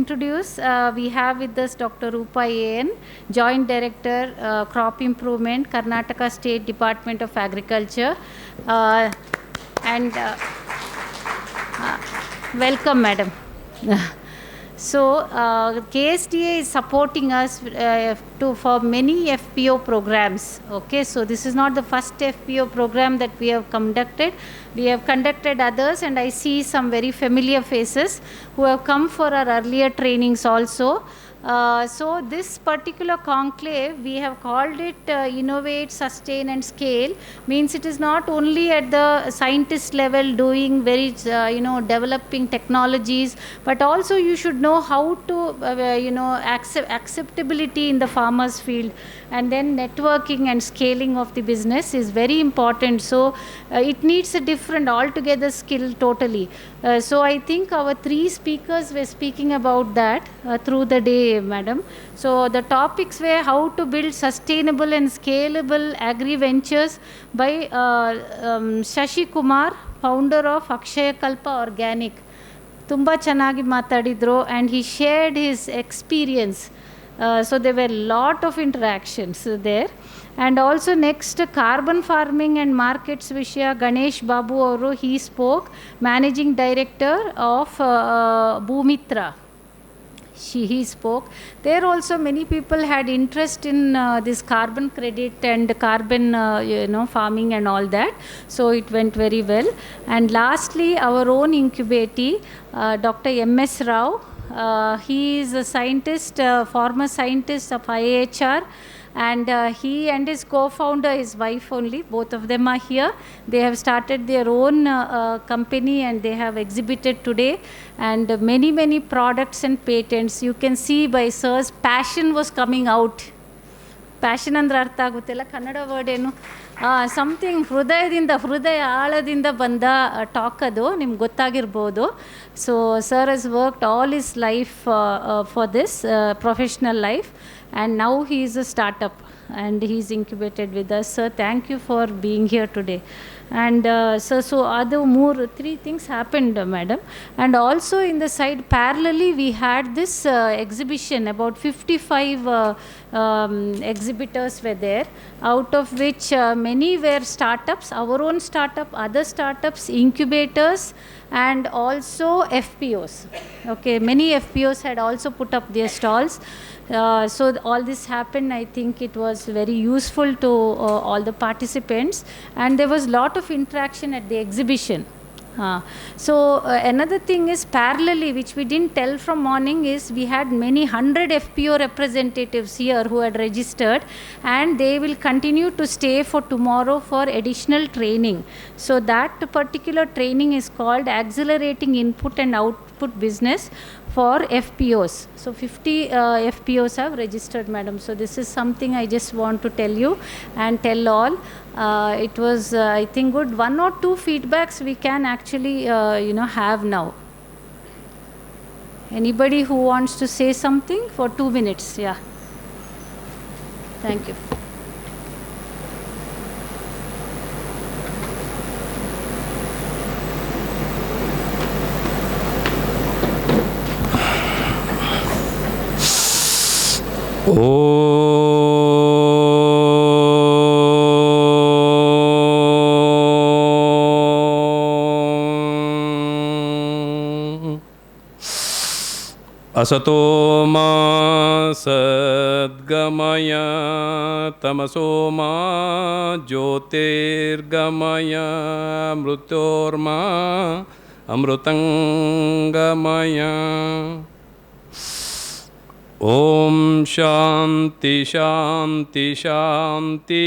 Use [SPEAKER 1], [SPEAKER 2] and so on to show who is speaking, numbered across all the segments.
[SPEAKER 1] introduce, we have with us Dr. Rupa A.N., Joint Director, Crop Improvement, Karnataka State Department of Agriculture. And welcome, madam. So, KSDA is supporting us for many FPO programs. Okay, so this is not the first FPO program that we have conducted. We have conducted others, and I see some very familiar faces who have come for our earlier trainings also. So this particular conclave, we have called it Innovate, Sustain and Scale. Means it is not only at the scientist level doing very, developing technologies, but also you should know how to, acceptability in the farmer's field, and then networking and scaling of the business is very important. So it needs a different altogether skill totally. So I think our three speakers were speaking about that through the day, madam. So the topics were how to build sustainable and scalable agri-ventures by Shashi Kumar, founder of Akshaya Kalpa Organic. Tumba chanagi matadidro, and he shared his experience. So there were a lot of interactions there. And also next, carbon farming and markets Vishya Ganesh Babu Auru, he spoke, managing director of Bhumitra. He spoke. There also many people had interest in this carbon credit and carbon farming and all that. So it went very well. And lastly, our own incubatee, Dr. M.S. Rao. He is a scientist, former scientist of IIHR. And he and his co-founder, his wife only, both of them are here. They have started their own company, and they have exhibited today. And many products and patents. You can see by sir's passion was coming out. Passion ಅಂದ್ರೆ ಅರ್ಥ ಆಗುತ್ತಿಲ್ಲ Kannada word ಏನು something ಹೃದಯ ಆಳದಿಂದ ಬಂದ talk ಅದು ನಿಮ್ಗೆ ಗೊತ್ತಾಗಿರ್ಬೋದು. So sir has worked all his life for this professional life, and now he is a startup and he is incubated with us. Sir, thank you for being here today. And so other three things happened, madam. And also in the side parallelly we had this exhibition. About 55 exhibitors were there, out of which many were startups, our own startup, other startups, incubators, and also FPOs. Okay, many FPOs had also put up their stalls. So all this happened. I think it was very useful to all the participants, and there was a lot of interaction at the exhibition. So another thing is parallelly, which we didn't tell from morning, is we had many 100 FPO representatives here who had registered, and they will continue to stay for tomorrow for additional training. So that particular training is called Accelerating Input and Output Business for FPOs. So 50 FPOs have registered, madam. So this is something I just want to tell you and tell all. It was, I think, good. One or two feedbacks we can actually, have now. Anybody who wants to say something for 2 minutes? Yeah. Thank you.
[SPEAKER 2] असतो मा सद्गमय तमसो मा ज्योतिर्गमय मृत्योर्मा अमृतंगमय. ओम शांति शांति ಶಾಂತಿ.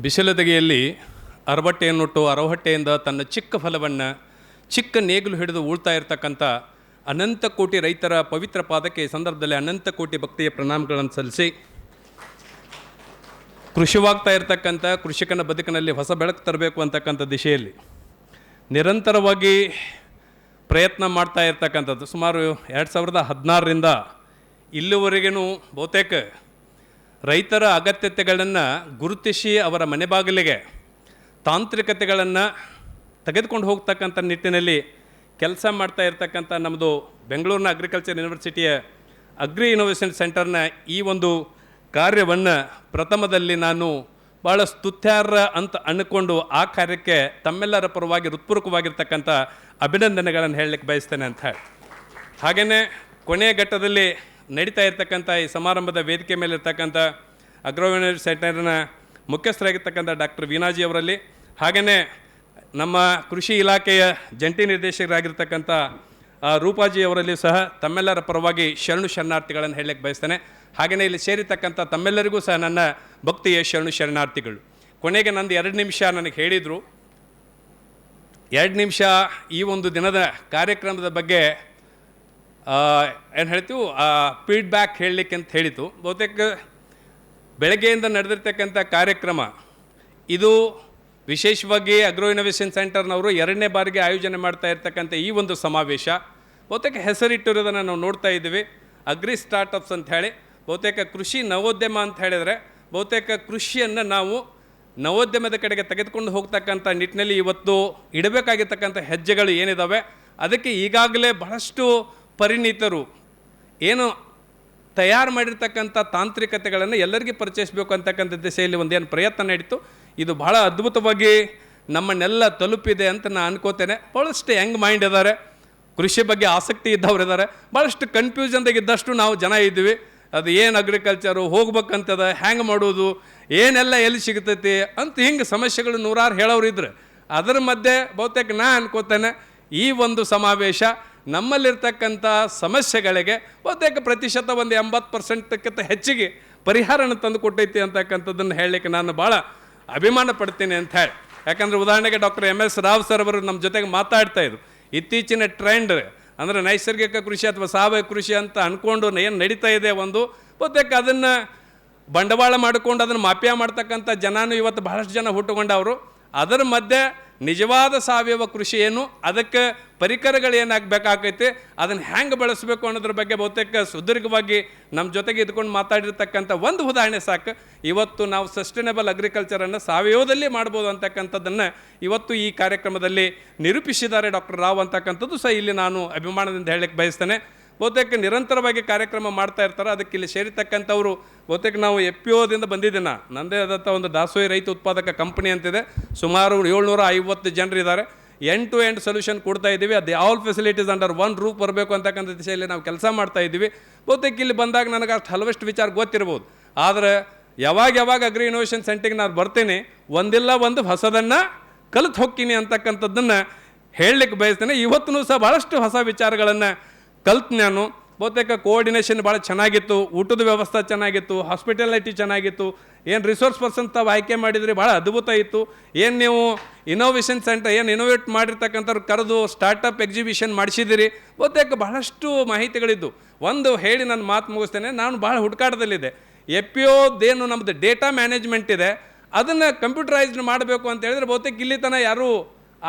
[SPEAKER 2] ಬಿಸಿಲದಗೆಯಲ್ಲಿ ಅರವಟ್ಟೆಯನ್ನುಟ್ಟು ಅರವಹಟ್ಟೆಯಿಂದ ತನ್ನ ಚಿಕ್ಕ ಫಲವನ್ನು ಚಿಕ್ಕ ನೇಗಿಲು ಹಿಡಿದು ಉಳ್ತಾ ಇರತಕ್ಕಂಥ ಅನಂತ ಕೋಟಿ ರೈತರ ಪವಿತ್ರ ಪಾದಕ್ಕೆ ಈ ಸಂದರ್ಭದಲ್ಲಿ ಅನಂತ ಕೋಟಿ ಭಕ್ತಿಯ ಪ್ರಣಾಮಗಳನ್ನು ಸಲ್ಲಿಸಿ, ಕೃಷಿವಾಗ್ತಾ ಇರತಕ್ಕಂಥ ಕೃಷಿಕನ ಬದುಕಿನಲ್ಲಿ ಹೊಸ ಬೆಳಕು ತರಬೇಕು ಅಂತಕ್ಕಂಥ ದಿಶೆಯಲ್ಲಿ ನಿರಂತರವಾಗಿ ಪ್ರಯತ್ನ ಮಾಡ್ತಾ ಇರ್ತಕ್ಕಂಥದ್ದು. ಸುಮಾರು 2016ರಿಂದ ಇಲ್ಲಿವರೆಗೂ ಬಹುತೇಕ ರೈತರ ಅಗತ್ಯತೆಗಳನ್ನು ಗುರುತಿಸಿ ಅವರ ಮನೆ ಬಾಗಿಲಿಗೆ ತಾಂತ್ರಿಕತೆಗಳನ್ನು ತೆಗೆದುಕೊಂಡು ಹೋಗ್ತಕ್ಕಂಥ ನಿಟ್ಟಿನಲ್ಲಿ ಕೆಲಸ ಮಾಡ್ತಾ ಇರ್ತಕ್ಕಂಥ ನಮ್ಮದು ಬೆಂಗಳೂರಿನ ಅಗ್ರಿಕಲ್ಚರ್ ಯೂನಿವರ್ಸಿಟಿಯ ಅಗ್ರಿ ಇನೋವೇಷನ್ ಸೆಂಟರ್ನ ಈ ಒಂದು ಕಾರ್ಯವನ್ನು ಪ್ರಥಮದಲ್ಲಿ ನಾನು ಭಾಳ ಸ್ತುತ್ಯಾರ್ಹ ಅಂತ ಅಂದ್ಕೊಂಡು ಆ ಕಾರ್ಯಕ್ಕೆ ತಮ್ಮೆಲ್ಲರ ಪರವಾಗಿ ಹೃತ್ಪೂರ್ವಕವಾಗಿರ್ತಕ್ಕಂಥ ಅಭಿನಂದನೆಗಳನ್ನು ಹೇಳಲಿಕ್ಕೆ ಬಯಸ್ತೇನೆ ಅಂತ ಹೇಳಿ, ಹಾಗೆಯೇ ಕೊನೆಯ ಘಟ್ಟದಲ್ಲಿ ನಡೀತಾ ಇರ್ತಕ್ಕಂಥ ಈ ಸಮಾರಂಭದ ವೇದಿಕೆ ಮೇಲೆ ಇರ್ತಕ್ಕಂಥ ಅಗ್ರೋ ಇನೋವೇಷನ್ ಸೆಂಟರ್ನ ಮುಖ್ಯಸ್ಥರಾಗಿರ್ತಕ್ಕಂಥ ಡಾಕ್ಟರ್ ವೀಣಾಜಿ ಅವರಲ್ಲಿ, ಹಾಗೆಯೇ ನಮ್ಮ ಕೃಷಿ ಇಲಾಖೆಯ ಜಂಟಿ ನಿರ್ದೇಶಕರಾಗಿರ್ತಕ್ಕಂಥ ರೂಪಾಜಿ ಅವರಲ್ಲಿ ಸಹ ತಮ್ಮೆಲ್ಲರ ಪರವಾಗಿ ಶರಣಾರ್ಥಿಗಳನ್ನು ಹೇಳಲಿಕ್ಕೆ ಬಯಸ್ತೇನೆ. ಹಾಗೆಯೇ ಇಲ್ಲಿ ಸೇರಿರ್ತಕ್ಕಂಥ ತಮ್ಮೆಲ್ಲರಿಗೂ ಸಹ ನನ್ನ ಭಕ್ತಿಯ ಶರಣಾರ್ಥಿಗಳು. ಕೊನೆಗೆ ನಂದು 2 ನಿಮಿಷ ನನಗೆ ಹೇಳಿದರು, 2 ನಿಮಿಷ ಈ ಒಂದು ದಿನದ ಕಾರ್ಯಕ್ರಮದ ಬಗ್ಗೆ ಏನು ಹೇಳ್ತೀವಿ ಫೀಡ್ಬ್ಯಾಕ್ ಹೇಳಲಿಕ್ಕೆ ಅಂತ ಹೇಳಿತು. ಬಹುತೇಕ ಬೆಳಗ್ಗೆಯಿಂದ ನಡೆದಿರ್ತಕ್ಕಂಥ ಕಾರ್ಯಕ್ರಮ ಇದು ವಿಶೇಷವಾಗಿ ಅಗ್ರೋ ಇನೋವೇಷನ್ ಸೆಂಟರ್ನವರು 2ನೇ ಬಾರಿಗೆ ಆಯೋಜನೆ ಮಾಡ್ತಾ ಇರ್ತಕ್ಕಂಥ ಈ ಒಂದು ಸಮಾವೇಶ ಬಹುತೇಕ ಹೆಸರಿಟ್ಟಿರೋದನ್ನು ನಾವು ನೋಡ್ತಾ ಇದ್ದೀವಿ. ಅಗ್ರಿ ಸ್ಟಾರ್ಟಪ್ಸ್ ಅಂತ ಹೇಳಿ, ಬಹುತೇಕ ಕೃಷಿ ನವೋದ್ಯಮ ಅಂತ ಹೇಳಿದರೆ ಬಹುತೇಕ ಕೃಷಿಯನ್ನು ನಾವು ನವೋದ್ಯಮದ ಕಡೆಗೆ ತೆಗೆದುಕೊಂಡು ಹೋಗ್ತಕ್ಕಂಥ ನಿಟ್ಟಿನಲ್ಲಿ ಇವತ್ತು ಇಡಬೇಕಾಗಿರ್ತಕ್ಕಂಥ ಹೆಜ್ಜೆಗಳು ಏನಿದ್ದಾವೆ ಅದಕ್ಕೆ ಈಗಾಗಲೇ ಬಹಳಷ್ಟು ಪರಿಣಿತರು ಏನು ತಯಾರು ಮಾಡಿರ್ತಕ್ಕಂಥ ತಾಂತ್ರಿಕತೆಗಳನ್ನು ಎಲ್ಲರಿಗೂ ಪರಿಚಯಿಸಬೇಕು ಅಂತಕ್ಕಂಥ ದಿಸೆಯಲ್ಲಿ ಒಂದೇನು ಪ್ರಯತ್ನ ನಡೀತು. ಇದು ಬಹಳ ಅದ್ಭುತವಾಗಿ ನಮ್ಮನ್ನೆಲ್ಲ ತಲುಪಿದೆ ಅಂತ ನಾನು ಅನ್ಕೋತೇನೆ. ಭಾಳಷ್ಟು ಯಂಗ್ ಮೈಂಡ್ ಇದ್ದಾರೆ, ಕೃಷಿ ಬಗ್ಗೆ ಆಸಕ್ತಿ ಇದ್ದವ್ರು ಇದ್ದಾರೆ, ಭಾಳಷ್ಟು ಕನ್ಫ್ಯೂಷನ್ದಾಗಿದ್ದಷ್ಟು ನಾವು ಜನ ಇದ್ದೀವಿ. ಅದು ಏನು ಅಗ್ರಿಕಲ್ಚರು ಹೋಗ್ಬೇಕಂತದ, ಹ್ಯಾಂಗೆ ಮಾಡೋದು, ಏನೆಲ್ಲ ಎಲ್ಲಿ ಸಿಗ್ತೈತಿ ಅಂತ ಹಿಂಗೆ ಸಮಸ್ಯೆಗಳು ನೂರಾರು ಹೇಳೋರು ಇದ್ರೆ ಅದರ ಮಧ್ಯೆ ಬಹುತೇಕ ನಾ ಅನ್ಕೋತೇನೆ ಈ ಒಂದು ಸಮಾವೇಶ ನಮ್ಮಲ್ಲಿರ್ತಕ್ಕಂಥ ಸಮಸ್ಯೆಗಳಿಗೆ ಬಹುತೇಕ ಪ್ರತಿಶತ ಒಂದು 80%ಕ್ಕಿಂತ ಹೆಚ್ಚಿಗೆ ಪರಿಹಾರನ ತಂದು ಕೊಟ್ಟೈತಿ ಅಂತಕ್ಕಂಥದ್ದನ್ನು ಹೇಳಲಿಕ್ಕೆ ನಾನು ಭಾಳ ಅಭಿಮಾನ ಪಡ್ತೀನಿ ಅಂತ ಹೇಳಿ. ಯಾಕಂದರೆ ಉದಾಹರಣೆಗೆ ಡಾಕ್ಟರ್ MS ರಾವ್ ಸರ್ ಅವರು ನಮ್ಮ ಜೊತೆಗೆ ಮಾತಾಡ್ತಾಯಿದ್ರು, ಇತ್ತೀಚಿನ ಟ್ರೆಂಡ್ ಅಂದರೆ ನೈಸರ್ಗಿಕ ಕೃಷಿ ಅಥವಾ ಸಾವಯವ ಕೃಷಿ ಅಂತ ಅಂದ್ಕೊಂಡು ಏನು ನಡೀತಾ ಇದೆ ಒಂದು ಬಹುತೇಕ ಅದನ್ನು ಬಂಡವಾಳ ಮಾಡಿಕೊಂಡು ಅದನ್ನು ಮಾಪ್ಯ ಮಾಡ್ತಕ್ಕಂಥ ಜನನೂ ಇವತ್ತು ಬಹಳಷ್ಟು ಜನ ಹುಟ್ಟುಕೊಂಡವರು. ಅದರ ಮಧ್ಯೆ ನಿಜವಾದ ಸಾವಯವ ಕೃಷಿ ಏನು, ಅದಕ್ಕೆ ಪರಿಕರಗಳು ಏನಾಗಬೇಕಾಗೈತಿ, ಅದನ್ನು ಹ್ಯಾಂಗೆ ಬಳಸಬೇಕು ಅನ್ನೋದ್ರ ಬಗ್ಗೆ ಬಹುತೇಕ ಸುದೀರ್ಘವಾಗಿ ನಮ್ಮ ಜೊತೆಗೆ ಇದ್ಕೊಂಡು ಮಾತಾಡಿರ್ತಕ್ಕಂಥ ಒಂದು ಉದಾಹರಣೆ ಸಾಕು. ಇವತ್ತು ನಾವು ಸಸ್ಟೈನಬಲ್ ಅಗ್ರಿಕಲ್ಚರನ್ನು ಸಾವಯವದಲ್ಲಿ ಮಾಡ್ಬೋದು ಅಂತಕ್ಕಂಥದ್ದನ್ನು ಇವತ್ತು ಈ ಕಾರ್ಯಕ್ರಮದಲ್ಲಿ ನಿರೂಪಿಸಿದ್ದಾರೆ ಡಾಕ್ಟರ್ ರಾವ್ ಅಂತಕ್ಕಂಥದ್ದು ಸಹ ಇಲ್ಲಿ ನಾನು ಅಭಿಮಾನದಿಂದ ಹೇಳಲಿಕ್ಕೆ ಬಯಸ್ತೇನೆ. ಬಹುತೇಕ ನಿರಂತರವಾಗಿ ಕಾರ್ಯಕ್ರಮ ಮಾಡ್ತಾ ಇರ್ತಾರೆ. ಅದಕ್ಕೆ ಇಲ್ಲಿ ಸೇರಿರ್ತಕ್ಕಂಥವರು ಬಹುತೇಕ ನಾವು FPOದಿಂದ ಬಂದಿದ್ದೀನ, ನನ್ನದೇ ಆದಂಥ ಒಂದು ದಾಸೋಹಿ ರೈತ ಉತ್ಪಾದಕ ಕಂಪನಿ ಅಂತಿದೆ, ಸುಮಾರು 750 ಜನರಿದ್ದಾರೆ. ಎಂಡ್ ಟು ಎಂಡ್ ಸೊಲ್ಯೂಷನ್ ಕೊಡ್ತಾ ಇದ್ದೀವಿ. ಅದು all facilities under one roof ಬರಬೇಕು ಅಂತಕ್ಕಂಥ ದಿಶೆಯಲ್ಲಿ ನಾವು ಕೆಲಸ ಮಾಡ್ತಾ ಇದ್ದೀವಿ. ಬಹುತೇಕ ಇಲ್ಲಿ ಬಂದಾಗ ನನಗೆ ಅಷ್ಟು ಹಲವಷ್ಟು ವಿಚಾರ ಗೊತ್ತಿರ್ಬೋದು, ಆದರೆ ಯಾವಾಗ ಅಗ್ರಿ ಇನೋವೇಷನ್ ಸೆಂಟರ್ಗೆ ನಾನು ಬರ್ತೀನಿ ಒಂದಿಲ್ಲ ಒಂದು ಹೊಸದನ್ನು ಕಲಿತು ಹೋಗ್ತೀನಿ ಅಂತಕ್ಕಂಥದ್ದನ್ನು ಹೇಳಲಿಕ್ಕೆ ಬಯಸ್ತೇನೆ. ಇವತ್ತೂ ಸಹ ಭಾಳಷ್ಟು ಹೊಸ ವಿಚಾರಗಳನ್ನು ಕಲ್ತು ನಾನು. ಬಹುತೇಕ ಕೋಆರ್ಡಿನೇಷನ್ ಭಾಳ ಚೆನ್ನಾಗಿತ್ತು, ಊಟದ ವ್ಯವಸ್ಥೆ ಚೆನ್ನಾಗಿತ್ತು, ಹಾಸ್ಪಿಟಾಲಿಟಿ ಚೆನ್ನಾಗಿತ್ತು, ಏನು ರಿಸೋರ್ಸ್ ಪರ್ಸನ್ ತಾವು ಆಯ್ಕೆ ಮಾಡಿದ್ರಿ ಭಾಳ ಅದ್ಭುತ ಇತ್ತು. ಏನು ನೀವು ಇನೋವೇಷನ್ ಸೆಂಟರ್ ಏನು ಇನೋವೇಟ್ ಮಾಡಿರ್ತಕ್ಕಂಥವ್ರು ಕರೆದು ಸ್ಟಾರ್ಟಪ್ ಎಕ್ಸಿಬಿಷನ್ ಮಾಡಿಸಿದಿರಿ, ಬಹುತೇಕ ಬಹಳಷ್ಟು ಮಾಹಿತಿಗಳಿದ್ದು. ಒಂದು ಹೇಳಿ ನಾನು ಮಾತು ಮುಗಿಸ್ತೇನೆ, ನಾನು ಭಾಳ ಹುಡುಕಾಟದಲ್ಲಿದೆ. FPOದೇನು ನಮ್ಮದು ಡೇಟಾ ಮ್ಯಾನೇಜ್ಮೆಂಟ್ ಇದೆ ಅದನ್ನು ಕಂಪ್ಯೂಟರೈಸ್ಡ್ ಮಾಡಬೇಕು ಅಂತ ಹೇಳಿದ್ರೆ ಬಹುತೇಕ ಇಲ್ಲಿ ತನಕ ಯಾರೂ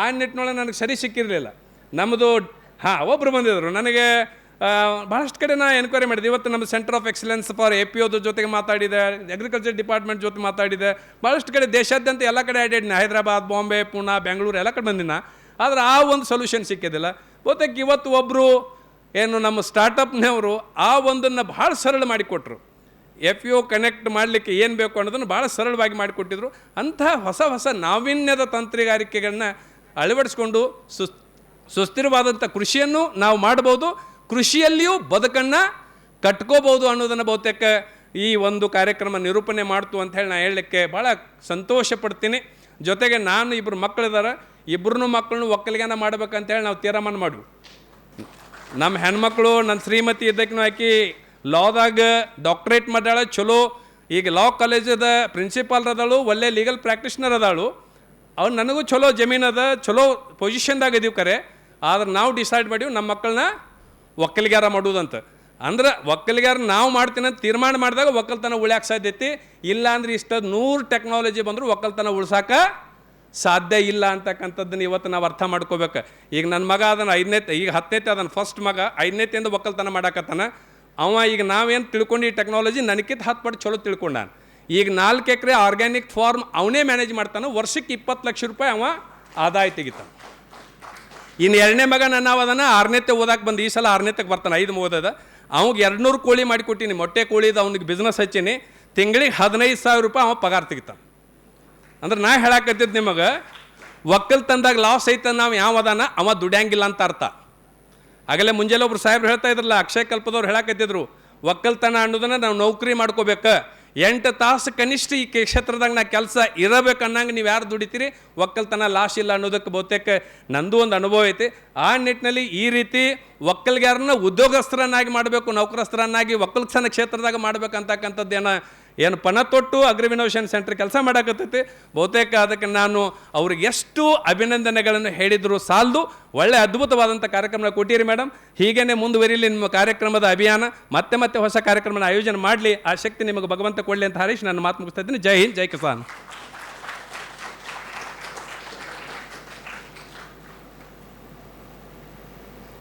[SPEAKER 2] ಆ ನಿಟ್ಟಿನೊಳಗೆ ನನಗೆ ಸರಿ ಸಿಕ್ಕಿರಲಿಲ್ಲ. ನಮ್ಮದು ಒಬ್ಬರು ಬಂದಿದ್ದರು, ನನಗೆ ಭಾಳಷ್ಟು ಕಡೆ ನಾನು ಎನ್ಕ್ವೈರಿ ಮಾಡಿದೆ. ಇವತ್ತು ನಮ್ಮ ಸೆಂಟರ್ ಆಫ್ ಎಕ್ಸಲೆನ್ಸ್ ಫಾರ್ FPOದ ಜೊತೆಗೆ ಮಾತಾಡಿದೆ, ಅಗ್ರಿಕಲ್ಚರ್ ಡಿಪಾರ್ಟ್ಮೆಂಟ್ ಜೊತೆ ಮಾತಾಡಿದೆ, ಭಾಳಷ್ಟು ಕಡೆ ದೇಶಾದ್ಯಂತ ಎಲ್ಲ ಕಡೆ ಅಡ್ಡಾಡಿನ, ಹೈದರಾಬಾದ್, ಬಾಂಬೆ, ಪುಣೆ, ಬೆಂಗಳೂರು ಎಲ್ಲ ಕಡೆ ಬಂದಿನ, ಆದರೆ ಆ ಒಂದು ಸೊಲ್ಯೂಷನ್ ಸಿಕ್ಕಿದ್ದಿಲ್ಲ. ಬಹುತೇಕ ಇವತ್ತು ಒಬ್ಬರು ಏನು ನಮ್ಮ ಸ್ಟಾರ್ಟಪ್ನವರು ಆ ಒಂದನ್ನು ಭಾಳ ಸರಳ ಮಾಡಿಕೊಟ್ರು. FPO ಕನೆಕ್ಟ್ ಮಾಡಲಿಕ್ಕೆ ಏನು ಬೇಕು ಅನ್ನೋದನ್ನು ಭಾಳ ಸರಳವಾಗಿ ಮಾಡಿಕೊಟ್ಟಿದ್ರು. ಅಂತಹ ಹೊಸ ನಾವೀನ್ಯದ ತಂತ್ರಗಾರಿಕೆಗಳನ್ನ ಅಳವಡಿಸ್ಕೊಂಡು ಸುಸ್ಥಿರವಾದಂಥ ಕೃಷಿಯನ್ನು ನಾವು ಮಾಡ್ಬೋದು, ಕೃಷಿಯಲ್ಲಿಯೂ ಬದುಕನ್ನು ಕಟ್ಕೋಬೋದು ಅನ್ನೋದನ್ನು ಬಹುತೇಕ ಈ ಒಂದು ಕಾರ್ಯಕ್ರಮ ನಿರೂಪಣೆ ಮಾಡ್ತು ಅಂತ ಹೇಳಿ ನಾನು ಹೇಳಲಿಕ್ಕೆ ಭಾಳ ಸಂತೋಷ ಪಡ್ತೀನಿ. ಜೊತೆಗೆ ನಾನು 2 ಮಕ್ಕಳಿದ್ದಾರೆ, 2 ಮಕ್ಕಳನ್ನು ಒಕ್ಕಲಿಗೆನ ಮಾಡ್ಬೇಕಂತೇಳಿ ನಾವು ತೀರ್ಮಾನ ಮಾಡಿದ್ವಿ. ನಮ್ಮ ಹೆಣ್ಮಕ್ಳು ನನ್ನ ಶ್ರೀಮತಿ ಇದ್ದಕ್ಕೂ ಆಕಿ ಲಾದಾಗ ಡಾಕ್ಟ್ರೇಟ್ ಮಾಡ್ಯಾಳ, ಚಲೋ ಈಗ ಲಾ ಕಾಲೇಜದ ಪ್ರಿನ್ಸಿಪಾಲ್ ಅದಾಳು, ಒಳ್ಳೆ ಲೀಗಲ್ ಪ್ರಾಕ್ಟೀಷ್ನರ್ ಅದಾಳು. ಅವ್ರು ನನಗೂ ಚಲೋ ಜಮೀನು ಅದ, ಚಲೋ ಪೊಸಿಷನ್ದಾಗ ಇದೀವಿ ಕರೆ. ಆದ್ರೆ ನಾವು ಡಿಸೈಡ್ ಮಾಡೀವಿ ನಮ್ಮ ಮಕ್ಕಳನ್ನ ಒಕ್ಕಲಿಗಾರ ಮಾಡೋದಂತ. ಅಂದ್ರೆ ಒಕ್ಕಲಿಗಾರ ನಾವು ಮಾಡ್ತೀನಿ ಅಂತ ತೀರ್ಮಾನ ಮಾಡಿದಾಗ ಒಕ್ಕಲ್ತನ ಉಳ್ಯಾಕೆ ಸಾಧ್ಯತೆ ಇಲ್ಲ. ಅಂದ್ರೆ 100 ಟೆಕ್ನಾಲಜಿ ಬಂದರೂ ಒಕ್ಕಲ್ತನ ಉಳ್ಸಾಕ ಸಾಧ್ಯ ಇಲ್ಲ ಅಂತಕ್ಕಂಥದ್ದನ್ನು ಇವತ್ತು ನಾವು ಅರ್ಥ ಮಾಡ್ಕೋಬೇಕು. ಈಗ ನನ್ನ ಮಗ ಅದನ್ನು 5ನೇ, ಈಗ 10ನೇ ಅದನ್ನು ಫಸ್ಟ್ ಮಗ 5ನೇತಿಂದ ಒಕ್ಕಲ್ತನ ಮಾಡಾಕತ್ತಾನ. ಅವ ಈಗ ನಾವೇನು ತಿಳ್ಕೊಂಡು ಈ ಟೆಕ್ನಾಲಜಿ ನನಗಿಂತ 10 ಪಟ್ಟು ಚಲೋ ತಿಳ್ಕೊಂಡಾನ. ಈಗ 4 ಎಕರೆ ಆರ್ಗ್ಯಾನಿಕ್ ಫಾರ್ಮ್ ಅವನೇ ಮ್ಯಾನೇಜ್ ಮಾಡ್ತಾನೆ. ವರ್ಷಕ್ಕೆ 20 ಲಕ್ಷ ರೂಪಾಯಿ ಅವ ಆದಾಯ ತೆಗಿತಾನೆ. ಇನ್ನು ಎರಡನೇ ಮಗ ನನ್ನ ಅದನ್ನು 6ನೇತೆ ಓದಕ್ಕೆ ಬಂದು ಈ ಸಲ 6ನೇತಕ್ಕೆ ಬರ್ತಾನೆ, 5 ಓದದ. ಅವ್ಗೆ 200 ಕೋಳಿ ಮಾಡಿ ಕೊಟ್ಟೀನಿ, ಮೊಟ್ಟೆ ಕೋಳಿದು ಅವ್ನಿಗೆ ಬಿಸ್ನೆಸ್ ಹಚ್ಚೀನಿ. ತಿಂಗಳಿಗೆ 15,000 ರೂಪಾಯಿ ಅವ ಪಗಾರ ತೆಗಿತಾನೆ. ಅಂದ್ರೆ ನಾ ಹೇಳಕತ್ತಿದ್ದು ನಿಮಗೆ, ಒಕ್ಕಲ್ತನದಾಗ ಲಾಸ್ ಐತೆ ನಾವು ಯಾವ ಅದಾನ ಅವ ದುಡ್ಯಾಂಗಿಲ್ಲ ಅಂತ ಅರ್ಥ. ಆಗಲೇ ಮುಂಜಾನೆ ಒಬ್ರು ಸಾಹೇಬ್ರು ಹೇಳ್ತಾ ಇದ್ರಲ್ಲ, ಅಕ್ಷಯ ಕಲ್ಪದವ್ರು ಹೇಳಕತ್ತಿದ್ರು, ಒಕ್ಕಲ್ತನ ಅನ್ನೋದನ್ನು ನಾವು ನೌಕರಿ ಮಾಡ್ಕೋಬೇಕು, 8 ತಾಸು ಕನಿಷ್ಠ ಈ ಕ್ಷೇತ್ರದಾಗ ನಾ ಕೆಲಸ ಇರಬೇಕು ಅನ್ನಂಗೆ ನೀವು ಯಾರು ದುಡಿತೀರಿ, ಒಕ್ಕಲ್ತನ ಲಾಸ್ ಇಲ್ಲ ಅನ್ನೋದಕ್ಕೆ ಬಹುತೇಕ ನಂದು ಒಂದು ಅನುಭವ ಐತಿ. ಆ ನಿಟ್ಟಿನಲ್ಲಿ ಈ ರೀತಿ ಒಕ್ಕಲ್ಗಾರನ್ನ ಉದ್ಯೋಗಸ್ಥರನ್ನಾಗಿ ಮಾಡಬೇಕು, ನೌಕರಸ್ಥರನ್ನಾಗಿ ಒಕ್ಕಲ್ತನ ಕ್ಷೇತ್ರದಾಗ ಮಾಡ್ಬೇಕಂತಕ್ಕಂಥದ್ದು ಏನು ಪಣ ತೊಟ್ಟು ಅಗ್ರಿ ಇನೋವೇಷನ್ ಸೆಂಟರ್ ಕೆಲಸ ಮಾಡಕತ್ತೈತಿ. ಬಹುತೇಕ ಅದಕ್ಕೆ ನಾನು ಅವ್ರಿಗೆ ಎಷ್ಟು ಅಭಿನಂದನೆಗಳನ್ನು ಹೇಳಿದ್ರು ಸಾಲದು. ಒಳ್ಳೆ ಅದ್ಭುತವಾದಂಥ ಕಾರ್ಯಕ್ರಮ ಕೊಟ್ಟಿರಿ ಮೇಡಮ್. ಹೀಗೇ ಮುಂದುವರಿಲಿ ನಿಮ್ಮ ಕಾರ್ಯಕ್ರಮದ ಅಭಿಯಾನ. ಮತ್ತೆ ಮತ್ತೆ ಹೊಸ ಕಾರ್ಯಕ್ರಮನ ಆಯೋಜನೆ ಮಾಡಲಿ, ಆ ಶಕ್ತಿ ನಿಮಗೆ ಭಗವಂತ ಕೊಡಲಿ ಅಂತ ಹಾರೈಸಿ ನನ್ನ ಮಾತು ಮುಗಿಸ್ತಾ ಇದ್ದೀನಿ. ಜೈ ಹಿಂದ್, ಜೈ ಕಿಸಾನ್.